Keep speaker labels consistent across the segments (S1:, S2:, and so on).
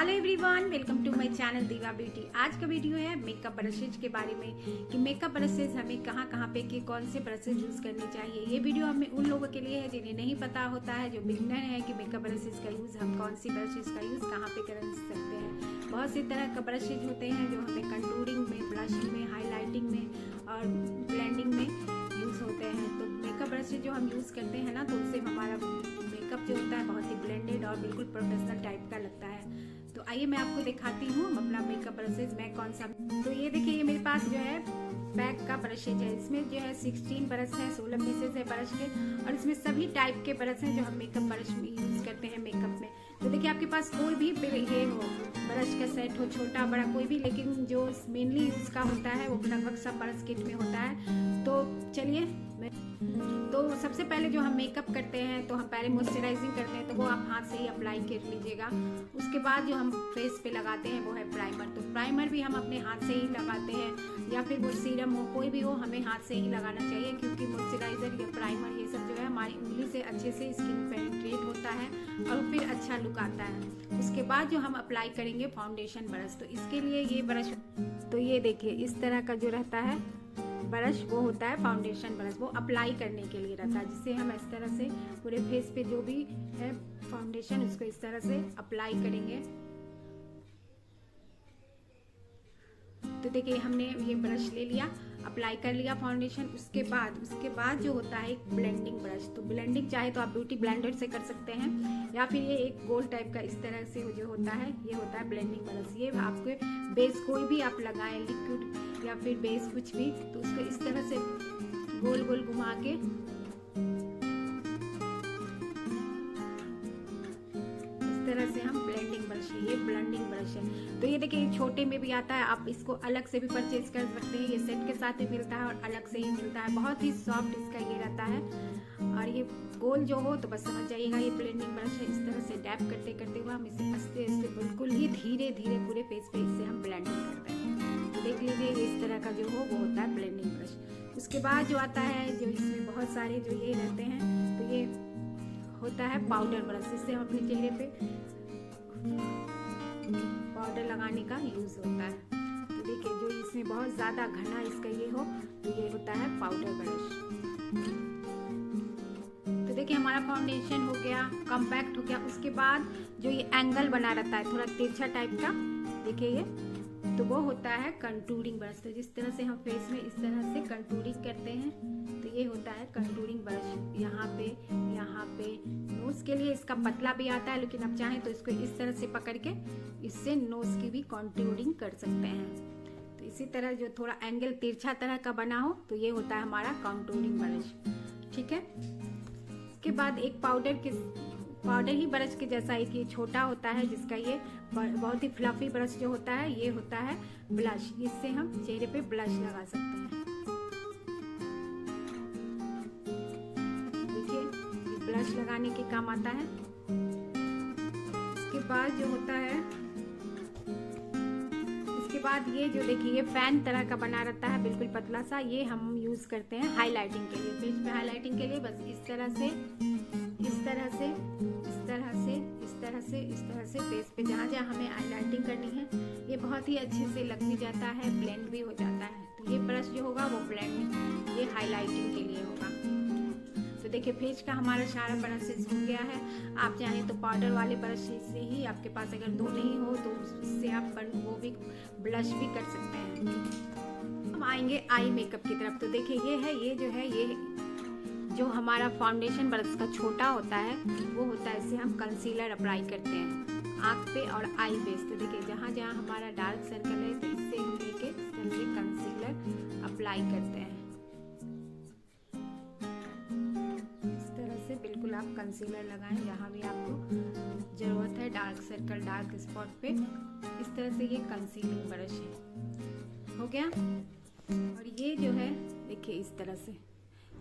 S1: Hello everyone, welcome to my channel Diva Beauty. आज का video है मेकअप ब्रशेज के बारे में कि मेकअप ब्रशेज हमें कहाँ कहाँ पे कि कौन से ब्रशेज यूज़ करने चाहिए। ये वीडियो हमें उन लोगों के लिए है जिन्हें नहीं पता होता है, जो बिगनर है कि मेकअप ब्रशेज का यूज़ हम कौन सी ब्रशेज का यूज़ कहाँ पे कर सकते हैं। बहुत सी तरह का ब्रशेज होते हैं जो हमें कंटूरिंग में, ब्लशिंग में, हाईलाइटिंग में और ब्लेंडिंग में यूज़ होते हैं। तो मेकअप ब्रशेज जो हम यूज़ करते हैं ना, तो उससे हमारा मेकअप जो होता है बहुत ही ब्लेंडेड और बिल्कुल प्रोफेशनल टाइप का लगता है। तो आइए मैं आपको दिखाती हूँ अपना मेकअप ब्रशेज मैं कौन सा। तो ये देखिए, ये मेरे पास जो है पैक का ब्रशेज है। इसमें जो है 16 ब्रश है, 16 पीसेज है ब्रश के, और इसमें सभी टाइप के ब्रश हैं जो हम मेकअप ब्रश में यूज करते हैं मेकअप में। तो देखिए, आपके पास कोई भी ये हो ब्रश का सेट हो, छोटा बड़ा कोई भी, लेकिन जो मेनली यूज का होता है वो लगभग सब ब्रश किट में होता है। तो चलिए, तो सबसे पहले जो हम मेकअप करते हैं तो हम पहले मॉइस्चराइजिंग करते हैं, तो वो आप हाथ से ही अप्लाई कर लीजिएगा। उसके बाद जो हम फेस पे लगाते हैं वो है प्राइमर। तो प्राइमर भी हम अपने हाथ से ही लगाते हैं, या फिर वो सीरम हो, कोई भी हो, हमें हाथ से ही लगाना चाहिए, क्योंकि मॉइस्चराइजर या प्राइमर ये सब जो है हमारी उंगली से अच्छे से स्किन पेनिट्रेट होता है और फिर अच्छा लुक आता है। उसके बाद जो हम अप्लाई करेंगे फाउंडेशन ब्रश, तो इसके लिए ये ब्रश, तो ये देखिए इस तरह का जो रहता है ब्रश, वो होता है फाउंडेशन ब्रश। वो अप्लाई करने के लिए रहता है, जिससे हम इस तरह से पूरे फेस पे जो भी है फाउंडेशन, उसको इस तरह से अप्लाई करेंगे। तो देखिए, हमने ये ब्रश ले लिया, अप्लाई कर लिया फाउंडेशन। उसके बाद जो होता है एक ब्लेंडिंग ब्रश। तो ब्लेंडिंग चाहे तो आप ब्यूटी ब्लेंडर से कर सकते हैं, या फिर ये एक गोल टाइप का इस तरह से जो होता है, ये होता है ब्लेंडिंग ब्रश। ये आपके बेस कोई भी आप लगाएं, लिक्विड या फिर बेस कुछ भी, तो उसको इस तरह से गोल गोल घुमा के इस तरह से हम ब्लेंडिंग ब्रश, ये ब्लेंडिंग ब्रश है। तो ये देखिए, छोटे में भी आता है, आप इसको अलग से भी परचेज कर सकते हैं। ये सेट के साथ भी मिलता है और अलग से ही मिलता है। बहुत ही सॉफ्ट इसका ये रहता है, और ये गोल जो हो तो बस समझ जाइएगा ये ब्लेंडिंग ब्रश है। इस तरह से डैप करते करते हुए हम इसे आस्ते आस्ते बिल्कुल ही धीरे धीरे पूरे फेस पे इससे हम ब्लेंडिंग करते हैं। तो देख लीजिए, इस तरह का जो हो वो होता है ब्लेंडिंग ब्रश। उसके बाद जो आता है, जो इसमें बहुत सारे जो ये रहते हैं, तो ये होता है पाउडर ब्रश। इससे हम अपने चेहरे पे पाउडर लगाने का यूज होता है। तो देखिए, जो इसमें बहुत ज्यादा घना इसका ये हो, तो ये होता है पाउडर ब्रश। तो देखिए, हमारा फाउंडेशन हो गया, कॉम्पैक्ट हो गया। उसके बाद जो ये एंगल बना रहता है थोड़ा तिरछा टाइप का, देखिए ये, तो वो होता है कंटूरिंग ब्रश। तो जिस तरह से हम फेस में इस तरह से कंटूरिंग करते हैं, तो ये होता है कंटूरिंग ब्रश। यहाँ पे नोज के लिए इसका पतला भी आता है, लेकिन आप चाहें तो इसको इस तरह से पकड़ के इससे नोज की भी कंटूरिंग कर सकते हैं। तो इसी तरह जो थोड़ा एंगल तिरछा तरह का बना हो, तो ये होता है हमारा कंटूरिंग ब्रश। ठीक है। उसके बाद एक पाउडर ही ब्रश के जैसा एक ये छोटा होता है, जिसका ये बहुत ही फ्लफी ब्रश जो होता है, ये होता है ब्लश। इससे हम चेहरे पे ब्लश लगा सकते हैं। देखिए, ये ब्लश लगाने के काम आता है। इसके बाद जो होता है, इसके बाद ये जो देखिए, ये फैन तरह का बना रहता है, बिल्कुल पतला सा। ये हम यूज करते हैं हाईलाइटिंग के लिए, फेस पे हाईलाइटिंग के लिए। बस इस तरह से फेस पे जहाँ जहाँ हमें हाईलाइटिंग करनी है, ये बहुत ही अच्छे से लग भी जाता है, ब्लेंड भी हो जाता है। तो ये ब्रश जो होगा वो ब्लेंड, ये हाईलाइटिंग के लिए होगा। तो देखिए, फेस का हमारा सारा ब्रशेज हो गया है। आप चाहें तो पाउडर वाले ब्रश से ही, आपके पास अगर दो नहीं हो तो उससे आप वो भी ब्लश भी कर सकते हैं। हम आएंगे आई मेकअप की तरफ। तो देखिए, ये जो हमारा फाउंडेशन ब्रश का छोटा होता है, वो होता है, इससे हम कंसीलर अप्लाई करते हैं आँख पे और आई बेस। तो देखिए, जहाँ जहाँ हमारा डार्क सर्कल है, तो इससे हम लेके इस तरह से कंसीलर अप्लाई करते हैं। इस तरह से बिल्कुल आप कंसीलर लगाएं जहाँ भी आपको जरूरत है, डार्क सर्कल, डार्क स्पॉट पे। इस तरह से ये कंसीलिंग ब्रश है, हो गया। और ये जो है, देखिए इस तरह से,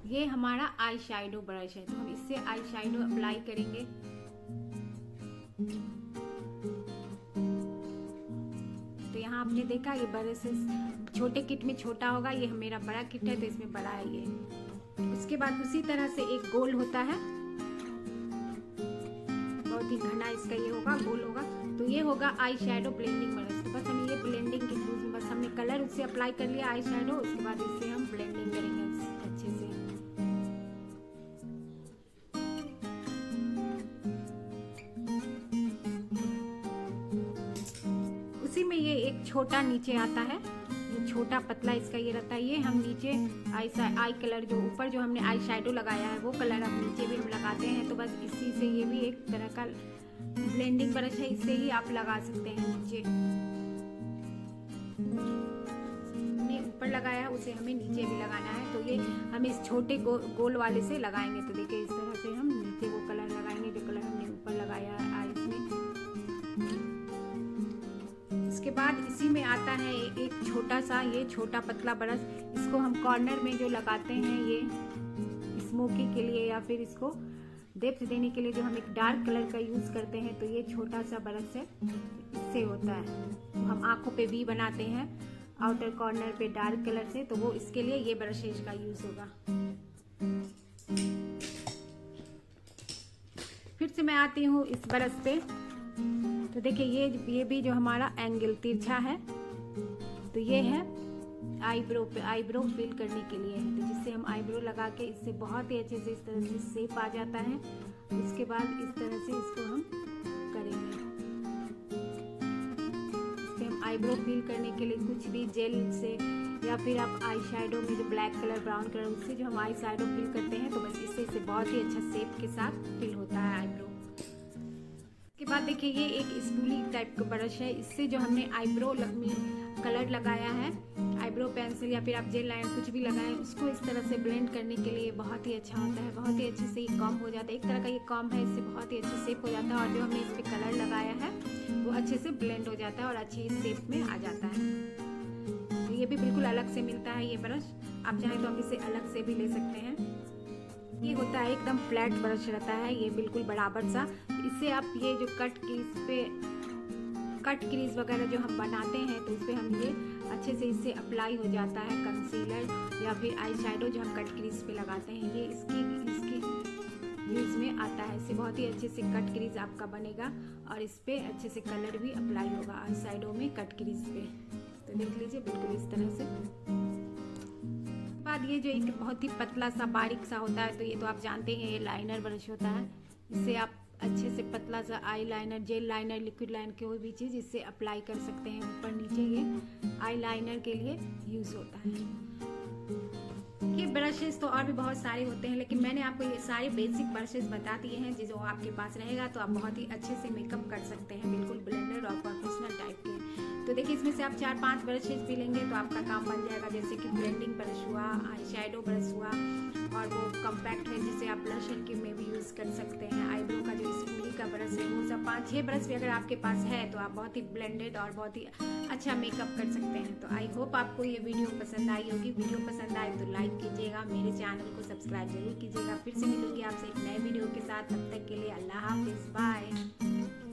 S1: ये हमारा आई शैडो ब्रश है। तो हम इससे आई शैडो अप्लाई करेंगे। तो यहाँ आपने देखा, ये ब्रशेस छोटे किट में छोटा होगा, ये मेरा बड़ा किट है तो इसमें बड़ा है ये। उसके बाद उसी तरह से एक गोल होता है, बहुत ही घना इसका ये होगा, गोल होगा। तो ये होगा आई शेडो ब्लेंडिंग ब्रश। तो बस हम ये ब्लेंडिंग के थ्रू बस हमने कलर उससे अप्लाई कर लिया आई शेडो, उसके बाद इससे हम ब्लेंडिंग करेंगे अच्छे से। उसी में ये एक छोटा नीचे आता है, ये छोटा पतला इसका ये रहता है, ये हम नीचे आई कलर जो ऊपर जो हमने आई शेडो लगाया है वो कलर अब नीचे भी हम लगाते हैं। तो बस इसी से ये भी एक तरह का ब्लेंडिंग ब्रश है, इससे ही आप लगा सकते हैं। नीचे हमने ऊपर लगाया उसे हमें नीचे भी लगाना है, तो ये हम इस छोटे गोल वाले से लगाएंगे। तो देखिए इस तरह से हम नीचे वो कलर लगाएंगे जो कलर हमने ऊपर लगाया है आईज में। इसके बाद इसी में आता है एक छोटा सा ये छोटा पतला ब्रश, इसको हम कॉर्नर में जो लगाते हैं ये स्मोकी के लिए या फिर इसको डेप्थ देने के लिए जो हम एक डार्क कलर का यूज करते हैं। तो ये छोटा सा ब्रश है, इससे होता है। तो हम आंखों पे वी बनाते हैं आउटर कॉर्नर पे डार्क कलर से, तो वो इसके लिए ये ब्रशेज का यूज होगा। फिर से मैं आती हूँ इस ब्रश पे। तो देखिए ये भी जो हमारा एंगल तिरछा है, तो ये है आईब्रो पे, आईब्रो फिल करने के लिए है। तो जिससे हम आईब्रो लगा के इससे बहुत ही अच्छे से इस तरह से शेप आ जाता है। उसके बाद इस तरह से इसको हम करेंगे। इससे हम आईब्रो फिल करने के लिए कुछ भी जेल से या फिर आप आई शेडो में जो ब्लैक कलर ब्राउन कलर उससे जो हम आई शेडो फिल करते हैं, तो बस इससे बहुत ही अच्छा शेप के साथ फिल होता है आईब्रो। इसके बाद देखिए ये एक स्पूली टाइप का ब्रश है, इससे जो हमने आईब्रो में कलर लगाया है, आईब्रो पेंसिल या फिर आप जेल लाइन कुछ भी लगाएं, उसको इस तरह से ब्लेंड करने के लिए बहुत ही अच्छा होता है। बहुत ही अच्छे से ये कॉम हो जाता है, एक तरह का ये कॉम है, इससे बहुत ही अच्छे शेप हो जाता है। और जो हमने इस पर कलर लगाया है वो अच्छे से ब्लेंड हो जाता है और अच्छी शेप में आ जाता है। तो ये भी बिल्कुल अलग से मिलता है ये ब्रश, आप चाहें तो हम इसे अलग से भी ले सकते हैं। ये होता है एकदम फ्लैट ब्रश रहता है, ये बिल्कुल बराबर सा। इससे आप ये जो कट क्रीज वगैरह जो हम बनाते हैं, तो उस पर हम ये अच्छे से इससे अप्लाई हो जाता है कंसीलर या फिर आई शेडो जो हम कट क्रीज पे लगाते हैं, ये इसकी यूज में आता है। इससे बहुत ही अच्छे से कट क्रीज आपका बनेगा और इस पे अच्छे से कलर भी अप्लाई होगा आई शेडो में कट क्रीज पे। तो देख लीजिए बिल्कुल इस तरह से। बाद ये जो एक बहुत ही पतला सा बारीक सा होता है, तो ये तो आप जानते हैं ये लाइनर ब्रश होता है। इससे आप अच्छे से पतला सा eye liner, jail liner, liquid liner कोई भी चीज़ इससे अप्लाई कर सकते हैं ऊपर नीचे। ये आई लाइनर के लिए यूज़ होता है। ये ब्रशेस तो और भी बहुत सारे होते हैं, लेकिन मैंने आपको ये सारे बेसिक ब्रशेस बता दिए हैं। जो आपके पास रहेगा तो आप बहुत ही अच्छे से मेकअप कर सकते हैं, बिल्कुल ब्लेंडर और प्रोफेशनल टाइप के। तो देखिए इसमें से आप 4-5 ब्रशेस भी लेंगे तो आपका काम बन जाएगा। जैसे कि ब्लेंडिंग ब्रश हुआ, आई शेडो ब्रश हुआ, और वो कॉम्पैक्ट है जिसे आप ब्लशर के में भी यूज़ कर सकते हैं। आईब्रो का जो स्पूली का ब्रश है, वो सब 5-6 ब्रश भी अगर आपके पास है तो आप बहुत ही ब्लेंडेड और बहुत ही अच्छा मेकअप कर सकते हैं। तो आई होप आपको ये वीडियो पसंद आई होगी। वीडियो पसंद आए तो लाइक कीजिएगा, मेरे चैनल को सब्सक्राइब जरूर कीजिएगा। फिर से मिलूंगी आपसे एक नए वीडियो के साथ, तब तक के लिए अल्लाह हाफिज़, बाय।